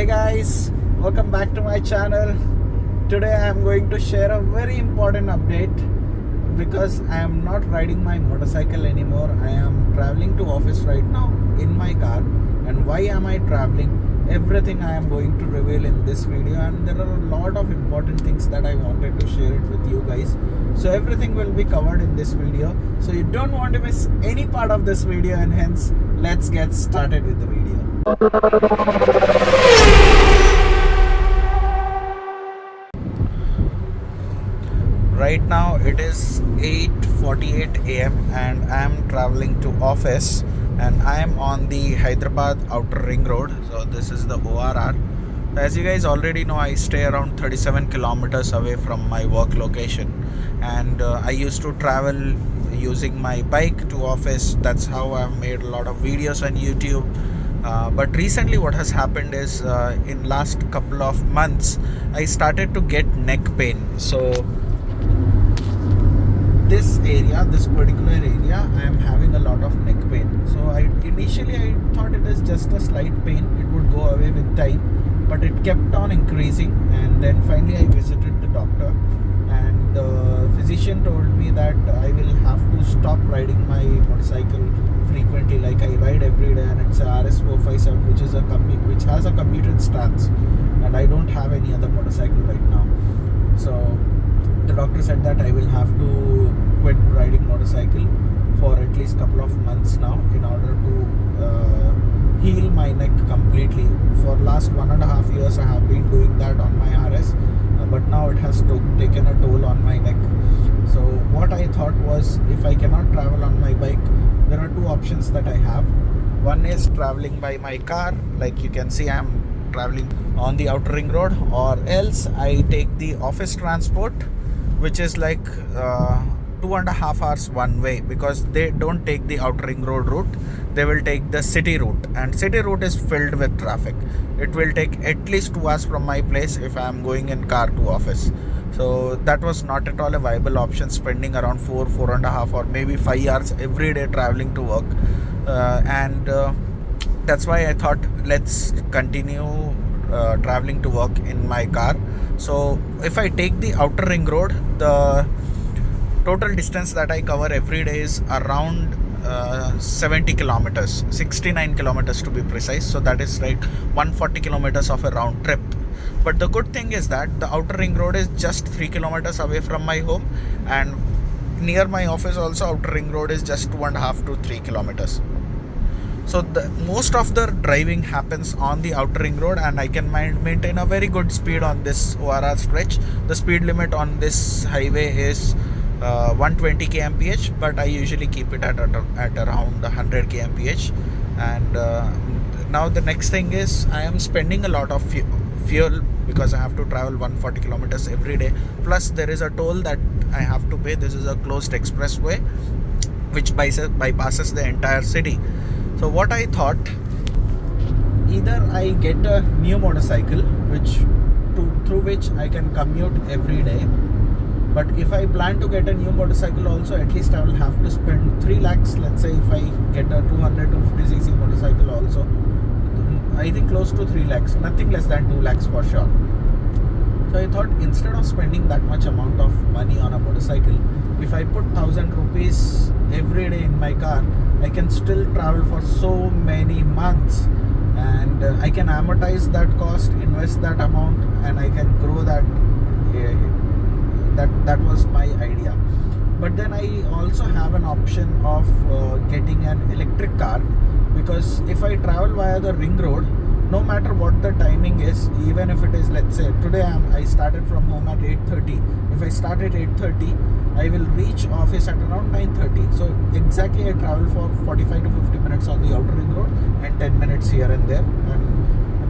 Hey guys, welcome back to my channel. Today I am going to share a very important update because I am not riding my motorcycle anymore. I am traveling to office right now in my car. And why am I traveling? Everything I am going to reveal in this video, and there are a lot of important things that I wanted to share it with you guys. So everything will be covered in this video. So you don't want to miss any part of this video, and hence let's get started with the video. Right now it is 8:48 a.m. and I am traveling to office, and I am on the Hyderabad Outer Ring Road. So this is the ORR. As you guys already know, I stay around 37 kilometers away from my work location, and I used to travel using my bike to office. That's how I've made a lot of videos on YouTube. But recently what has happened is in last couple of months I started to get neck pain. So this particular area, I am having a lot of neck pain. So initially I thought it is just a slight pain, it would go away with time, but it kept on increasing. And then finally I visited the doctor, and the physician told me that I will have to stop riding my motorcycle frequently. Like, I ride every day, and it's a RS 457, which has a commuted stance, and I don't have any other motorcycle right now. So the doctor said that I will have to quit riding motorcycle for at least couple of months now in order to heal my neck completely. For last 1.5 years I have been doing that on my RS, but now it has taken a toll on my neck. So what I thought was, if I cannot travel on my bike, there are two options that I have. One is traveling by my car. Like you can see, I am traveling on the Outer Ring Road, or else I take the office transport, which is like 2.5 hours one way, because they don't take the Outer Ring Road route, they will take the city route, and city route is filled with traffic. It will take at least 2 hours from my place if I am going in car to office. So that was not at all a viable option, spending around 4.5 or maybe 5 hours every day traveling to work. And that's why I thought, let's continue traveling to work in my car. So if I take the Outer Ring Road, the total distance that I cover every day is around 70 kilometers, 69 kilometers to be precise. So that is like 140 kilometers of a round trip. But the good thing is that the Outer Ring Road is just 3 kilometers away from my home, and near my office also Outer Ring Road is just 2.5 to 3 kilometers. So most of the driving happens on the Outer Ring Road, and I can maintain a very good speed on this ORR stretch. The speed limit on this highway is 120 kmph, but I usually keep it at around 100 kmph. And now the next thing is, I am spending a lot of fuel because I have to travel 140 kilometers every day. Plus there is a toll that I have to pay. This is a closed expressway which bypasses the entire city. So what I thought, either I get a new motorcycle through which I can commute every day. But if I plan to get a new motorcycle also, at least I will have to spend 3 lakhs. Let's say if I get a 250cc motorcycle also, I think close to 3 lakhs, nothing less than 2 lakhs for sure. So I thought, instead of spending that much amount of money on a motorcycle, if I put 1,000 rupees every day in my car, I can still travel for so many months, and I can amortize that cost, invest that amount, and I can grow that. That was my idea. But then I also have an option of getting an electric car, because if I travel via the ring road, no matter what the timing is, even if it is, let's say today I started from home at 8:30. If I start at 8:30, I will reach office at around 9:30. So exactly I travel for 45 to 50 minutes on the Outer Ring Road, and 10 minutes here and there, and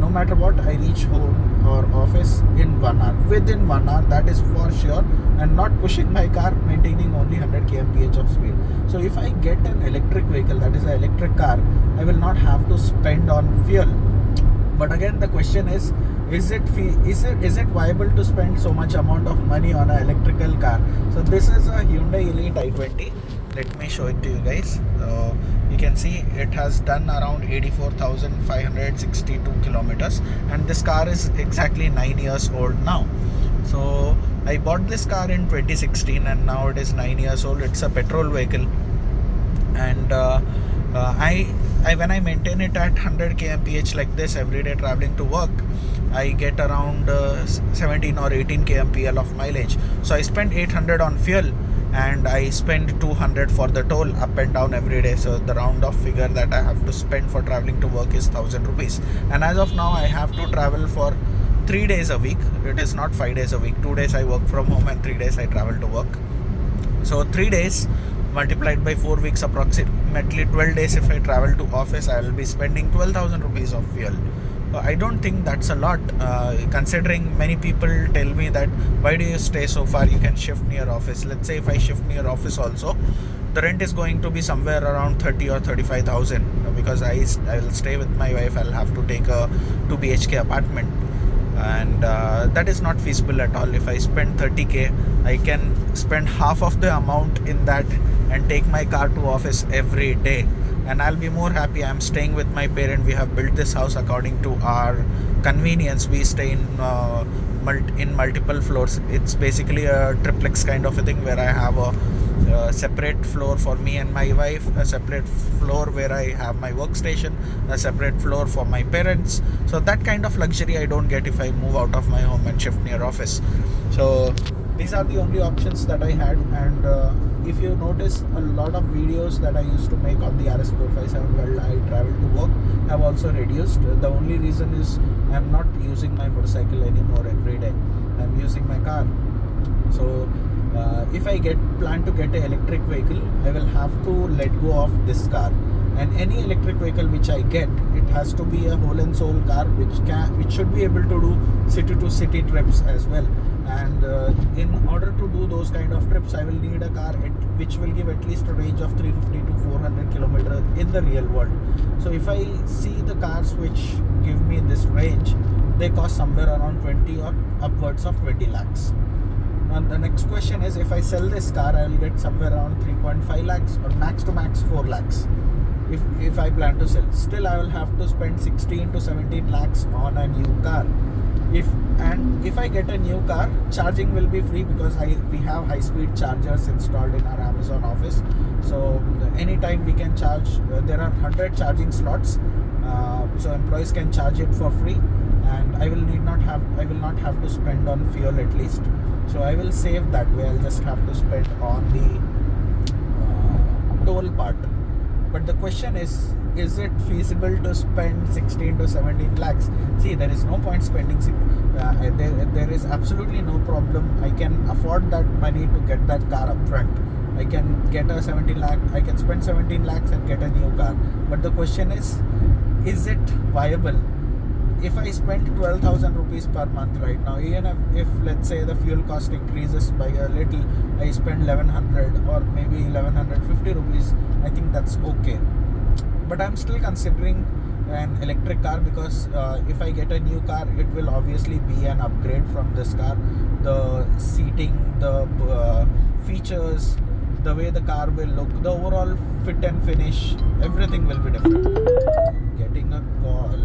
no matter what, I reach home or office in 1 hour, within 1 hour, that is for sure, and not pushing my car, maintaining only 100 kmph of speed. So if I get an electric vehicle, that is an electric car, I will not have to spend on fuel. But again, the question is it viable to spend so much amount of money on an electrical car? So this is a Hyundai Elite i20. Let me show it to you guys. You can see it has done around 84,562 kilometers, and this car is exactly 9 years old now. So I bought this car in 2016 and now it is 9 years old. It's a petrol vehicle, and I when I maintain it at 100 kmph like this every day traveling to work, I get around 17 or 18 kmpl of mileage. So I spend 800 on fuel and I spend 200 for the toll up and down every day. So the round off figure that I have to spend for traveling to work is 1,000 rupees. And as of now I have to travel for 3 days a week. It is not 5 days a week. 2 days I work from home and 3 days I travel to work. So 3 days multiplied by 4 weeks, approximately 12 days if I travel to office, I will be spending 12,000 rupees of fuel. I don't think that's a lot, considering many people tell me that why do you stay so far, you can shift near office. Let's say if I shift near office also, the rent is going to be somewhere around 30 or 35,000, because I will stay with my wife. I'll have to take a 2 BHK apartment, and that is not feasible at all. If I spend 30k, I can spend half of the amount in that and take my car to office every day, and I'll be more happy. I'm staying with my parent. We have built this house according to our convenience. We stay in multiple floors. It's basically a triplex kind of a thing, where I have a separate floor for me and my wife, a separate floor where I have my workstation, a separate floor for my parents. So that kind of luxury I don't get if I move out of my home and shift near office. So these are the only options that I had. And if you notice, a lot of videos that I used to make on the RS 457 while I travel to work have also reduced. The only reason is I'm not using my motorcycle anymore every day. I'm using my car. So if I plan to get an electric vehicle, I will have to let go of this car. And any electric vehicle which I get, it has to be a whole and soul car which should be able to do city to city trips as well. And in order to do those kind of trips, I will need a car which will give at least a range of 350 to 400 kilometers in the real world. So if I see the cars which give me this range, they cost somewhere around 20 or upwards of 20 lakhs. And the next question is, if I sell this car, I will get somewhere around 3.5 lakhs or max to max 4 lakhs. If I plan to sell, still I will have to spend 16 to 17 lakhs on a new car. If I get a new car, charging will be free, because we have high speed chargers installed in our Amazon office. So anytime we can charge. There are 100 charging slots, so employees can charge it for free, and I will not have to spend on fuel at least. So I will save that way. I'll just have to spend on the toll part. But the question is it feasible to spend 16 to 17 lakhs? See, there is no point spending. There is absolutely no problem. I can afford that money to get that car up front. I can get a 17 lakh. I can spend 17 lakhs and get a new car. But the question is it viable? If I spend 12,000 rupees per month right now, even if let's say the fuel cost increases by a little, I spend 1100 or maybe 1150 rupees, I think that's okay. But I'm still considering an electric car, because if I get a new car, it will obviously be an upgrade from this car. The seating, the features, the way the car will look, the overall fit and finish, everything will be different. I'm getting a call.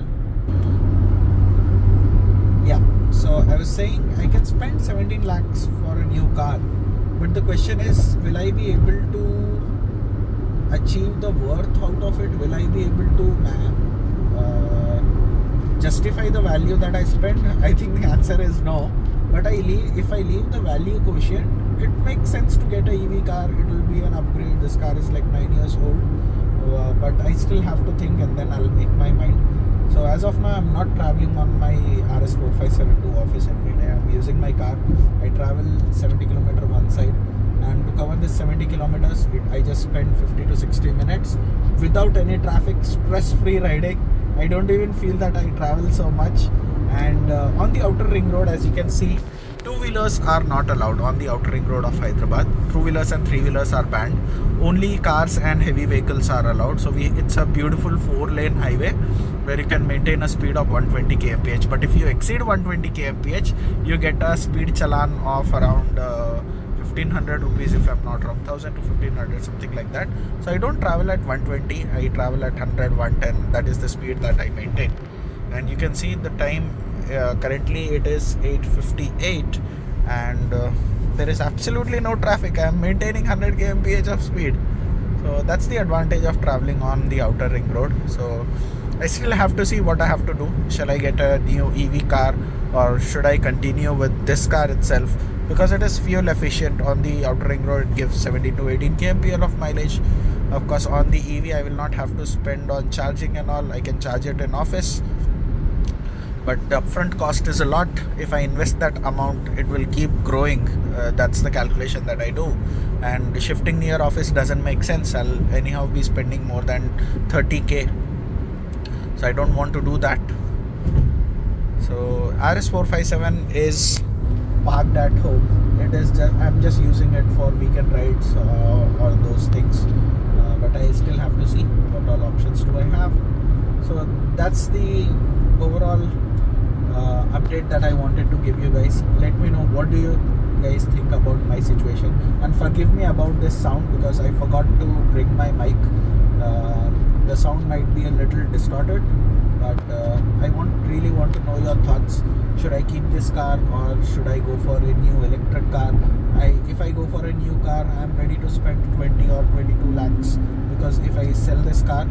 Yeah, so I was saying I can spend 17 lakhs for a new car, but the question is, will I be able to achieve the worth out of it? Will I be able to justify the value that I spend? I think the answer is no. But if I leave the value quotient, it makes sense to get a EV car. It will be an upgrade. This car is like 9 years old, but I still have to think, and then I'll make my mind. So as of now, I'm not traveling on my RS 457 to office every day. I'm using my car. I travel 70 km one side, and to cover this 70 kilometers, I just spend 50 to 60 minutes without any traffic, stress-free riding. I don't even feel that I travel so much. And on the outer ring road, as you can see, two-wheelers are not allowed on the outer ring road of Hyderabad. Two-wheelers and three-wheelers are banned. Only cars and heavy vehicles are allowed. So it's a beautiful 4-lane highway where you can maintain a speed of 120 kmph. But if you exceed 120 kmph, you get a speed challan of around 1500 rupees if I'm not wrong, 1000 to 1500, something like that. So I don't travel at 120, I travel at 100, 110. That is the speed that I maintain. And you can see the time, currently it is 8:58, and there is absolutely no traffic. I am maintaining 100 kmph of speed. So that's the advantage of traveling on the outer ring road. So I still have to see what I have to do. Shall I get a new EV car, or should I continue with this car itself? Because it is fuel efficient. On the outer ring road it gives 17 to 18 kmpl of mileage. Of course, on the EV I will not have to spend on charging and all. I can charge it in office, but the upfront cost is a lot. If I invest that amount, it will keep growing. That's the calculation that I do, and shifting near office doesn't make sense. I'll anyhow be spending more than 30k, so I don't want to do that. So RS457 is parked at home. It is just, I'm just using it for weekend rides or those things, but I still have to see what all options do I have. So that's the overall update that I wanted to give you guys. Let me know what do you guys think about my situation, and forgive me about this sound because I forgot to bring my mic. The sound might be a little distorted, but I really want to know your thoughts. Should I keep this car, or should I go for a new electric car? If I go for a new car, I'm ready to spend 20 or 22 lakhs, because if I sell this car,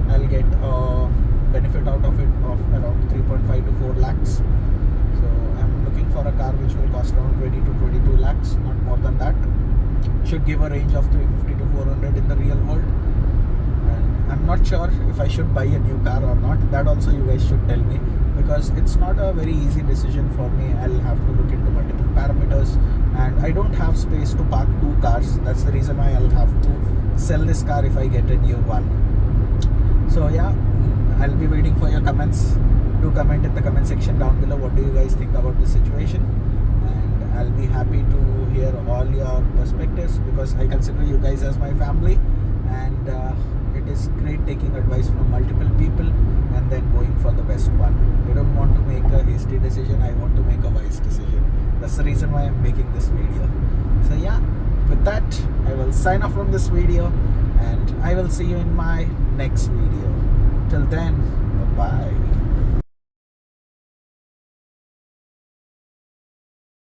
I'll get benefit out of it of around 3.5 to 4 lakhs. So I'm looking for a car which will cost around 20 to 22 lakhs, not more than that. Should give a range of 350 to 400 in the real world. And I'm not sure if I should buy a new car or not. That also you guys should tell me, because it's not a very easy decision for me. I'll have to look into multiple parameters, and I don't have space to park 2 cars. That's the reason why I'll have to sell this car if I get a new one. So yeah, I'll be waiting for your comments. Do comment in the comment section down below. What do you guys think about this situation? And I'll be happy to hear all your perspectives, because I consider you guys as my family, and it is great taking advice from multiple people and then going for the best one. I don't want to make a hasty decision. I want to make a wise decision. That's the reason why I'm making this video. So yeah, with that, I will sign off from this video, and I will see you in my next video. Till then, bye bye.